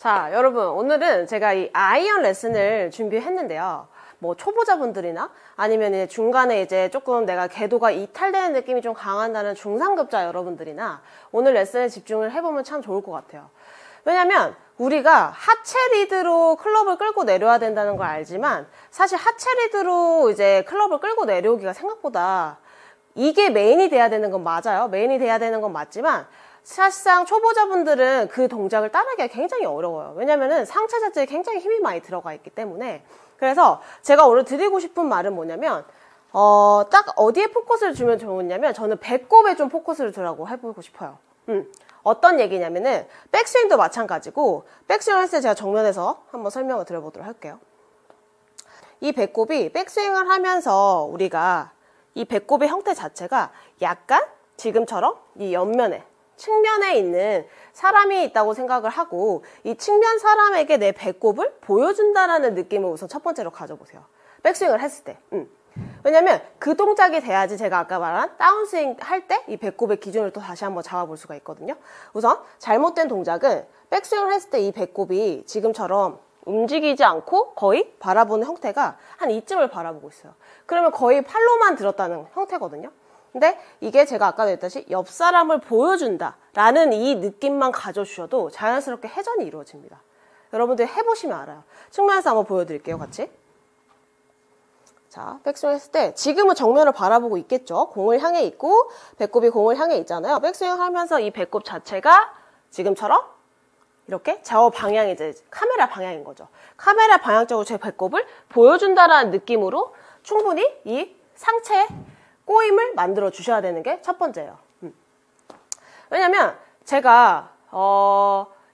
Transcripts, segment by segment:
자, 여러분, 오늘은 제가 이 아이언 레슨을 준비했는데요. 뭐 초보자분들이나 아니면 이제 중간에 이제 조금 내가 궤도가 이탈되는 느낌이 좀 강한다는 중상급자 여러분들이나 오늘 레슨에 집중을 해보면 참 좋을 것 같아요. 왜냐면 우리가 하체 리드로 클럽을 끌고 내려야 된다는 걸 알지만 사실 하체 리드로 이제 클럽을 끌고 내려오기가 생각보다 이게 메인이 돼야 되는 건 맞아요. 메인이 돼야 되는 건 맞지만 사실상 초보자분들은 그 동작을 따르기가 굉장히 어려워요. 왜냐면은 상체 자체에 굉장히 힘이 많이 들어가 있기 때문에. 그래서 제가 오늘 드리고 싶은 말은 뭐냐면 딱 어디에 포커스를 주면 좋으냐면 저는 배꼽에 좀 포커스를 두라고 해보고 싶어요. 어떤 얘기냐면은 백스윙도 마찬가지고 백스윙을 했을 때 제가 정면에서 한번 설명을 드려보도록 할게요. 이 배꼽이 백스윙을 하면서 우리가 이 배꼽의 형태 자체가 약간 지금처럼 이 옆면에 측면에 있는 사람이 있다고 생각을 하고 이 측면 사람에게 내 배꼽을 보여준다라는 느낌을 우선 첫 번째로 가져보세요. 백스윙을 했을 때. 왜냐면 그 동작이 돼야지 제가 아까 말한 다운스윙 할 때 이 배꼽의 기준을 또 다시 한번 잡아볼 수가 있거든요. 우선 잘못된 동작은 백스윙을 했을 때 이 배꼽이 지금처럼 움직이지 않고 거의 바라보는 형태가 한 이쯤을 바라보고 있어요. 그러면 거의 팔로만 들었다는 형태거든요. 근데 이게 제가 아까도 했듯이 옆 사람을 보여준다 라는 이 느낌만 가져주셔도 자연스럽게 회전이 이루어집니다. 여러분들 해보시면 알아요. 측면에서 한번 보여드릴게요, 같이. 자, 백스윙 했을 때 지금은 정면을 바라보고 있겠죠. 공을 향해 있고 배꼽이 공을 향해 있잖아요. 백스윙 하면서 이 배꼽 자체가 지금처럼 이렇게 좌우 방향이 이제 카메라 방향인 거죠. 카메라 방향 쪽으로 제 배꼽을 보여준다라는 느낌으로 충분히 이 상체에 꼬임을 만들어 주셔야 되는 게 첫 번째예요. 왜냐면 제가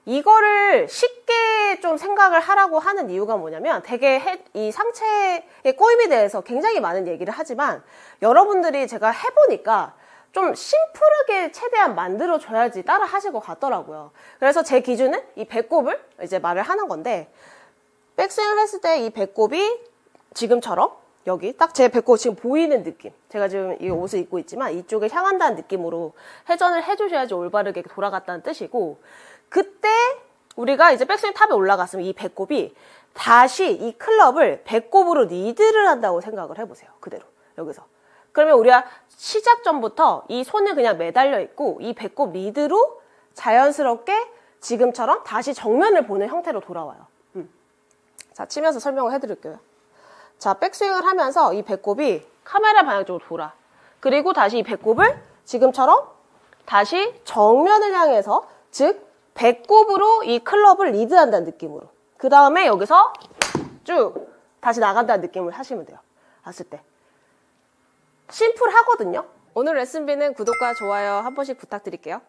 이거를 쉽게 좀 생각을 하라고 하는 이유가 뭐냐면 되게 이 상체의 꼬임에 대해서 굉장히 많은 얘기를 하지만 여러분들이 제가 해보니까 좀 심플하게 최대한 만들어줘야지 따라 하실 것 같더라고요. 그래서 제 기준은 이 배꼽을 이제 말을 하는 건데 백스윙을 했을 때 이 배꼽이 지금처럼 여기 딱 제 배꼽 지금 보이는 느낌. 제가 지금 이 옷을 입고 있지만 이쪽에 향한다는 느낌으로 회전을 해주셔야지 올바르게 돌아갔다는 뜻이고 그때 우리가 이제 백스윙 탑에 올라갔으면 이 배꼽이 다시 이 클럽을 배꼽으로 리드를 한다고 생각을 해보세요. 그대로 여기서. 그러면 우리가 시작 전부터 이 손을 그냥 매달려 있고 이 배꼽 리드로 자연스럽게 지금처럼 다시 정면을 보는 형태로 돌아와요. 자, 치면서 설명을 해드릴게요. 자, 백스윙을 하면서 이 배꼽이 카메라 방향 쪽으로 돌아. 그리고 다시 이 배꼽을 지금처럼 다시 정면을 향해서 즉 배꼽으로 이 클럽을 리드한다는 느낌으로. 그 다음에 여기서 쭉 다시 나간다는 느낌을 하시면 돼요. 봤을 때. 심플하거든요. 오늘 레슨비는 구독과 좋아요 한 번씩 부탁드릴게요.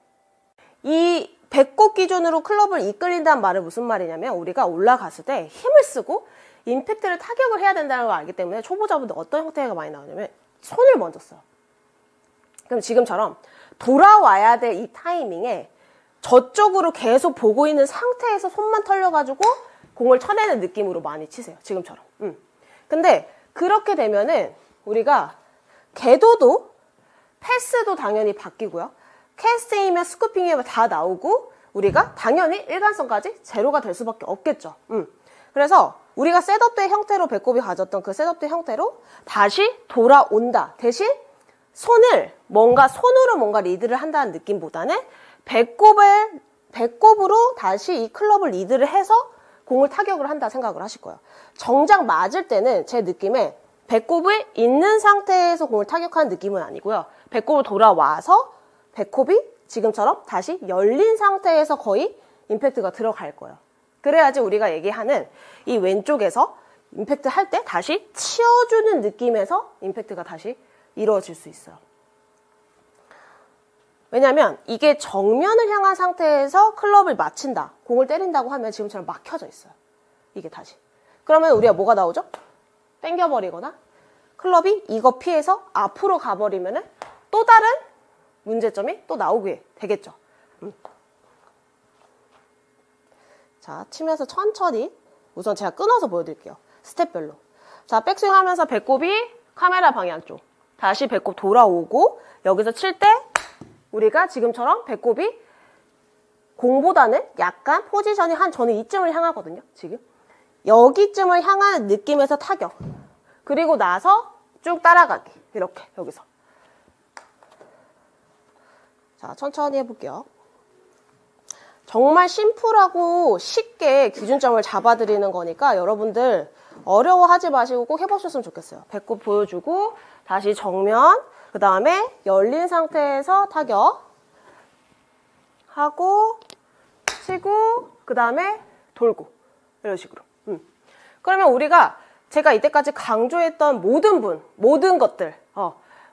이 배꼽 기준으로 클럽을 이끌린다는 말은 무슨 말이냐면 우리가 올라갔을 때 힘을 쓰고 임팩트를 타격을 해야 된다는 걸 알기 때문에 초보자분들 어떤 형태가 많이 나오냐면 손을 먼저 써요. 그럼 지금처럼 돌아와야 될 이 타이밍에 저쪽으로 계속 보고 있는 상태에서 손만 털려가지고 공을 쳐내는 느낌으로 많이 치세요. 지금처럼. 근데 그렇게 되면은 우리가 궤도도 패스도 당연히 바뀌고요. 캐스팅이면 스쿠핑이면 다 나오고 우리가 당연히 일관성까지 제로가 될 수밖에 없겠죠. 그래서 우리가 셋업 때 형태로 배꼽이 가졌던 그 셋업 때 형태로 다시 돌아온다. 대신 손으로 뭔가 리드를 한다는 느낌보다는 배꼽으로 다시 이 클럽을 리드를 해서 공을 타격을 한다 생각을 하실 거예요. 정작 맞을 때는 제 느낌에 배꼽이 있는 상태에서 공을 타격하는 느낌은 아니고요. 배꼽으로 돌아와서 배꼽이 지금처럼 다시 열린 상태에서 거의 임팩트가 들어갈 거예요. 그래야지 우리가 얘기하는 이 왼쪽에서 임팩트 할 때 다시 치워주는 느낌에서 임팩트가 다시 이루어질 수 있어요. 왜냐면 이게 정면을 향한 상태에서 클럽을 맞힌다, 공을 때린다고 하면 지금처럼 막혀져 있어요. 이게 다시. 그러면 우리가 뭐가 나오죠? 당겨버리거나 클럽이 이거 피해서 앞으로 가버리면은 또 다른 문제점이 또 나오게 되겠죠. 자, 치면서 천천히 우선 제가 끊어서 보여드릴게요. 스텝별로. 자, 백스윙 하면서 배꼽이 카메라 방향 쪽. 다시 배꼽 돌아오고 여기서 칠 때 우리가 지금처럼 배꼽이 공보다는 약간 포지션이 저는 이쯤을 향하거든요. 지금 여기쯤을 향하는 느낌에서 타격. 그리고 나서 쭉 따라가기. 이렇게 여기서. 자, 천천히 해볼게요. 정말 심플하고 쉽게 기준점을 잡아드리는 거니까 여러분들 어려워하지 마시고 꼭 해보셨으면 좋겠어요. 배꼽 보여주고 다시 정면, 그 다음에 열린 상태에서 타격 하고 치고 그 다음에 돌고 이런 식으로. 그러면 우리가 제가 이때까지 강조했던 모든 것들,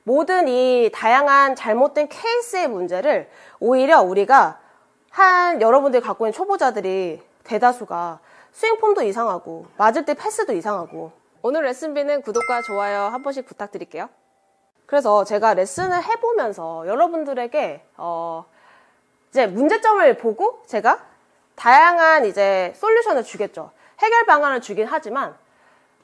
모든 이 다양한 잘못된 케이스의 문제를 오히려 우리가 여러분들이 갖고 있는 초보자들이 대다수가 스윙 폼도 이상하고 맞을 때 패스도 이상하고. 오늘 레슨비는 구독과 좋아요 한 번씩 부탁드릴게요. 그래서 제가 레슨을 해보면서 여러분들에게 이제 문제점을 보고 제가 다양한 이제 솔루션을 주겠죠. 해결 방안을 주긴 하지만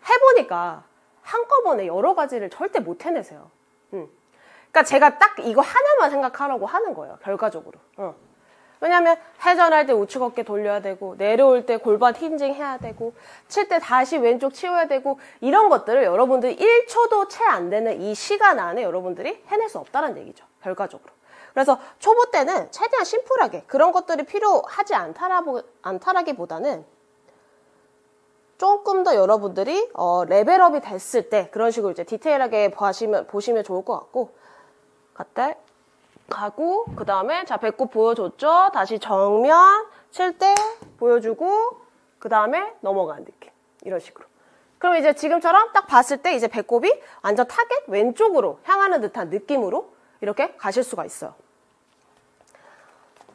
해보니까 한꺼번에 여러 가지를 절대 못 해내세요. 그러니까 제가 딱 이거 하나만 생각하라고 하는 거예요. 결과적으로. 왜냐면 회전할 때 우측 어깨 돌려야 되고 내려올 때 골반 힌징 해야 되고 칠 때 다시 왼쪽 치워야 되고 이런 것들을 여러분들이 1초도 채 안 되는 이 시간 안에 여러분들이 해낼 수 없다는 얘기죠. 결과적으로. 그래서 초보 때는 최대한 심플하게 그런 것들이 필요하지 않다라기보다는 조금 더 여러분들이 레벨업이 됐을 때 그런 식으로 이제 디테일하게 보시면 좋을 것 같고. 갔다 가고 그 다음에 자 배꼽 보여줬죠. 다시 정면 칠 때 보여주고 그 다음에 넘어가는 느낌. 이런 식으로. 그럼 이제 지금처럼 딱 봤을 때 이제 배꼽이 완전 타겟 왼쪽으로 향하는 듯한 느낌으로 이렇게 가실 수가 있어요.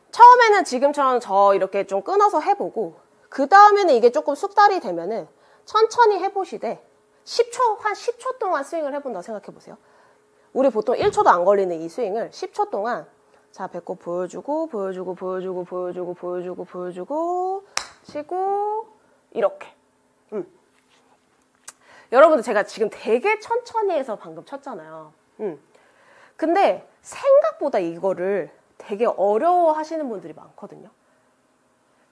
처음에는 지금처럼 이렇게 좀 끊어서 해보고 그 다음에는 이게 조금 숙달이 되면은 천천히 해보시되 한 10초 동안 스윙을 해본다고 생각해보세요. 우리 보통 1초도 안 걸리는 이 스윙을 10초 동안 자 배꼽 보여주고 치고 이렇게. 여러분들 제가 지금 되게 천천히 해서 방금 쳤잖아요. 근데 생각보다 이거를 되게 어려워하시는 분들이 많거든요.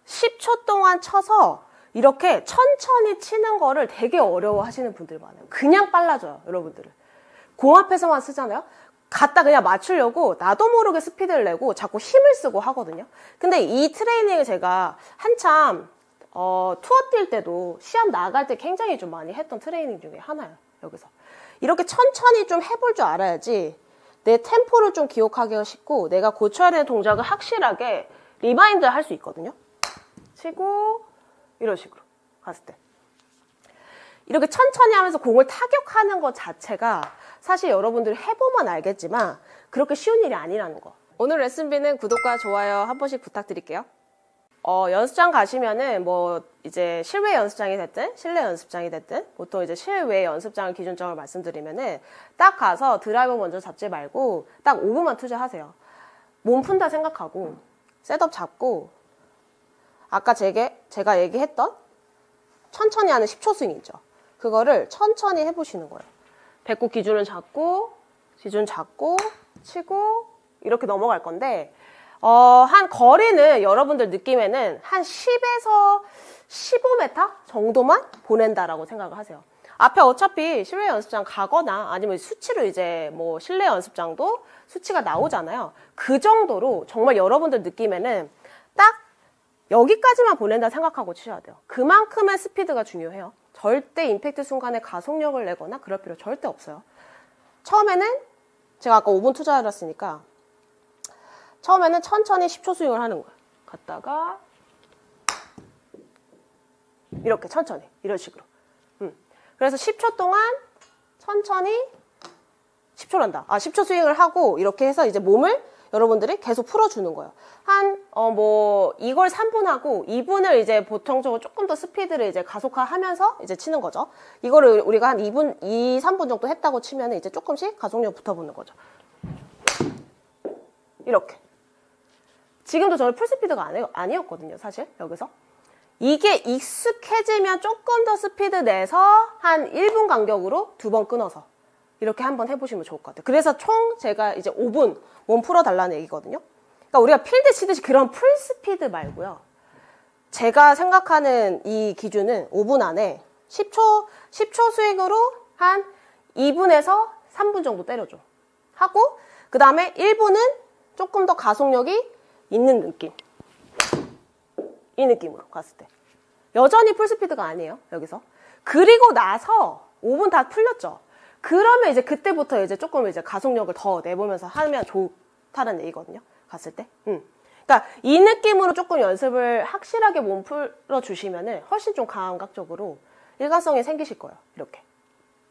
10초 동안 쳐서 이렇게 천천히 치는 거를 되게 어려워하시는 분들이 많아요. 그냥 빨라져요, 여러분들은. 공 앞에서만 쓰잖아요. 갖다 그냥 맞추려고 나도 모르게 스피드를 내고 자꾸 힘을 쓰고 하거든요. 근데 이 트레이닝을 제가 한참 투어 뛸 때도 시합 나갈 때 굉장히 좀 많이 했던 트레이닝 중에 하나예요. 여기서 이렇게 천천히 좀 해볼 줄 알아야지 내 템포를 좀 기억하기가 쉽고 내가 고쳐야 되는 동작을 확실하게 리마인드 할 수 있거든요. 치고 이런 식으로 갔을 때 이렇게 천천히 하면서 공을 타격하는 것 자체가 사실 여러분들이 해보면 알겠지만 그렇게 쉬운 일이 아니라는 거. 오늘 레슨비는 구독과 좋아요 한 번씩 부탁드릴게요. 연습장 가시면은 뭐 이제 실외 연습장이 됐든 실내 연습장이 됐든 보통 이제 실외 연습장을 기준점을 말씀드리면은 딱 가서 드라이버 먼저 잡지 말고 딱 5분만 투자하세요. 몸 푼다 생각하고 셋업 잡고 아까 제가 얘기했던 천천히 하는 10초 스윙 있죠. 그거를 천천히 해보시는 거예요. 배꼽 기준을 잡고 기준 잡고 치고 이렇게 넘어갈 건데 한 거리는 여러분들 느낌에는 한 10에서 15m 정도만 보낸다라고 생각을 하세요. 앞에 어차피 실내 연습장 가거나 아니면 수치로 이제 뭐 실내 연습장도 수치가 나오잖아요. 그 정도로 정말 여러분들 느낌에는 딱 여기까지만 보낸다 생각하고 치셔야 돼요. 그만큼의 스피드가 중요해요. 절대 임팩트 순간에 가속력을 내거나 그럴 필요 절대 없어요. 처음에는 제가 아까 5분 투자해놨으니까 처음에는 천천히 10초 스윙을 하는 거예요. 갔다가 이렇게 천천히 이런 식으로. 그래서 10초 동안 천천히 10초란다. 10초 스윙을 하고 이렇게 해서 이제 몸을 여러분들이 계속 풀어주는 거예요. 이걸 3분 하고 2분을 이제 보통적으로 조금 더 스피드를 이제 가속화하면서 이제 치는 거죠. 이거를 우리가 한 3분 정도 했다고 치면 이제 조금씩 가속력 붙어보는 거죠. 이렇게. 지금도 저는 풀스피드가 아니었거든요, 사실, 여기서. 이게 익숙해지면 조금 더 스피드 내서 한 1분 간격으로 2번 끊어서 이렇게 한번 해보시면 좋을 것 같아요. 그래서 총 제가 이제 5분 몸 풀어달라는 얘기거든요. 그러니까 우리가 필드 치듯이 그런 풀스피드 말고요. 제가 생각하는 이 기준은 5분 안에 10초 스윙으로 한 2분에서 3분 정도 때려줘. 하고 그 다음에 1분은 조금 더 가속력이 있는 느낌. 이 느낌으로 갔을 때. 여전히 풀스피드가 아니에요. 여기서. 그리고 나서 5분 다 풀렸죠. 그러면 이제 그때부터 이제 조금 이제 가속력을 더 내보면서 하면 좋다는 얘기거든요. 갔을 때. 그러니까 이 느낌으로 조금 연습을 확실하게 몸 풀어주시면은 훨씬 좀 감각적으로 일관성이 생기실 거예요. 이렇게.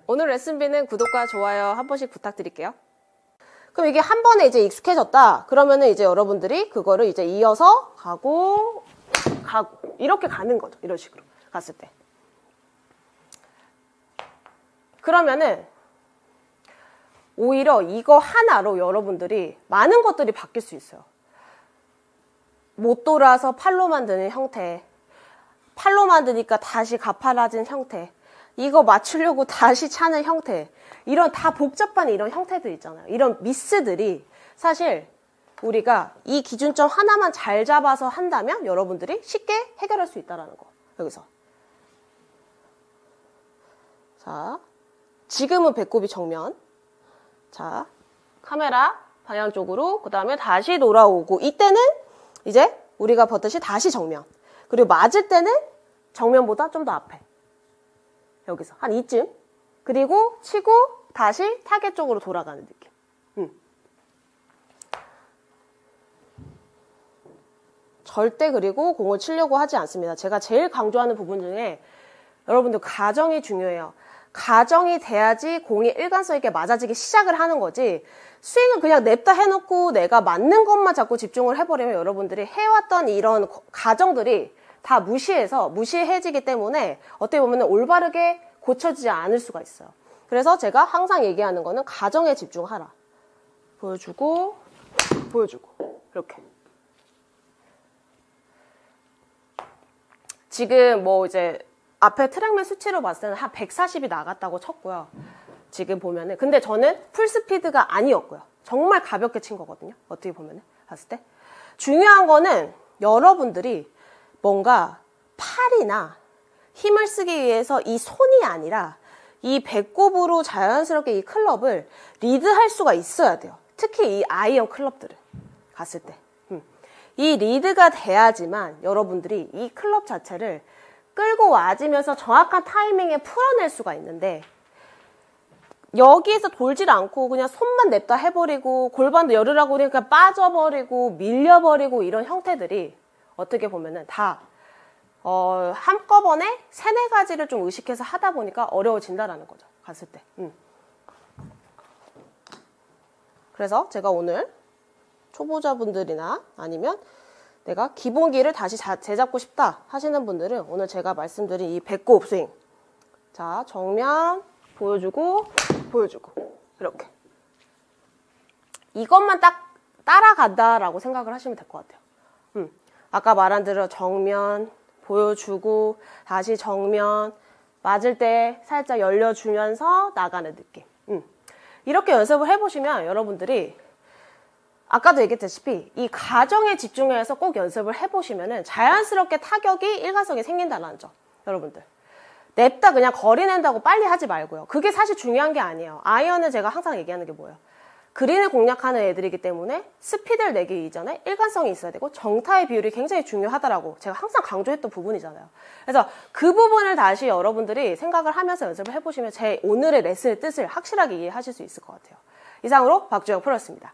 오늘 레슨비는 구독과 좋아요 한 번씩 부탁드릴게요. 그럼 이게 한 번에 이제 익숙해졌다. 그러면은 이제 여러분들이 그거를 이제 이어서 가고 이렇게 가는 거죠. 이런 식으로 갔을 때. 그러면은 오히려 이거 하나로 여러분들이 많은 것들이 바뀔 수 있어요. 못 돌아서 팔로만 드는 형태, 팔로만 드니까 다시 가파라진 형태, 이거 맞추려고 다시 차는 형태, 이런 다 복잡한 이런 형태들 있잖아요. 이런 미스들이 사실 우리가 이 기준점 하나만 잘 잡아서 한다면 여러분들이 쉽게 해결할 수 있다는 거. 여기서. 자, 지금은 배꼽이 정면. 자, 카메라 방향 쪽으로, 그 다음에 다시 돌아오고, 이때는 이제 우리가 버젓이 다시 정면. 그리고 맞을 때는 정면보다 좀 더 앞에. 여기서 한 이쯤. 그리고 치고 다시 타겟 쪽으로 돌아가는 느낌. 절대 그리고 공을 치려고 하지 않습니다. 제가 제일 강조하는 부분 중에 여러분들 가정이 중요해요. 가정이 돼야지 공이 일관성 있게 맞아지기 시작을 하는 거지, 스윙을 그냥 냅다 해놓고 내가 맞는 것만 자꾸 집중을 해버리면 여러분들이 해왔던 이런 가정들이 다 무시해지기 때문에 어떻게 보면 올바르게 고쳐지지 않을 수가 있어요. 그래서 제가 항상 얘기하는 거는 가정에 집중하라. 보여주고 이렇게. 지금 뭐 이제 앞에 트랙맨 수치로 봤을 때는 한 140이 나갔다고 쳤고요. 지금 보면은. 근데 저는 풀스피드가 아니었고요. 정말 가볍게 친 거거든요. 어떻게 보면은. 봤을 때. 중요한 거는 여러분들이 뭔가 팔이나 힘을 쓰기 위해서 이 손이 아니라 이 배꼽으로 자연스럽게 이 클럽을 리드할 수가 있어야 돼요. 특히 이 아이언 클럽들을 갔을 때. 이 리드가 돼야지만 여러분들이 이 클럽 자체를 끌고 와지면서 정확한 타이밍에 풀어낼 수가 있는데, 여기에서 돌질 않고 그냥 손만 냅다 해버리고 골반도 열으라고 그러니까 빠져버리고 밀려버리고 이런 형태들이 어떻게 보면은 다 한꺼번에 3-4가지를 좀 의식해서 하다 보니까 어려워진다라는 거죠. 갔을 때. 그래서 제가 오늘 초보자분들이나 아니면 내가 기본기를 다시 재잡고 싶다 하시는 분들은 오늘 제가 말씀드린 이 배꼽 스윙. 자, 정면 보여주고 이렇게. 이것만 딱 따라간다라고 생각을 하시면 될 것 같아요. 아까 말한 대로 정면 보여주고 다시 정면, 맞을 때 살짝 열려주면서 나가는 느낌. 이렇게 연습을 해보시면 여러분들이 아까도 얘기했다시피 이 가정에 집중해서 꼭 연습을 해보시면은 자연스럽게 타격이 일관성이 생긴다는 점. 여러분들 냅다 그냥 거리 낸다고 빨리 하지 말고요. 그게 사실 중요한 게 아니에요. 아이언은 제가 항상 얘기하는 게 뭐예요? 그린을 공략하는 애들이기 때문에 스피드를 내기 이전에 일관성이 있어야 되고 정타의 비율이 굉장히 중요하다라고 제가 항상 강조했던 부분이잖아요. 그래서 그 부분을 다시 여러분들이 생각을 하면서 연습을 해보시면 제 오늘의 레슨의 뜻을 확실하게 이해하실 수 있을 것 같아요. 이상으로 박주영 프로였습니다.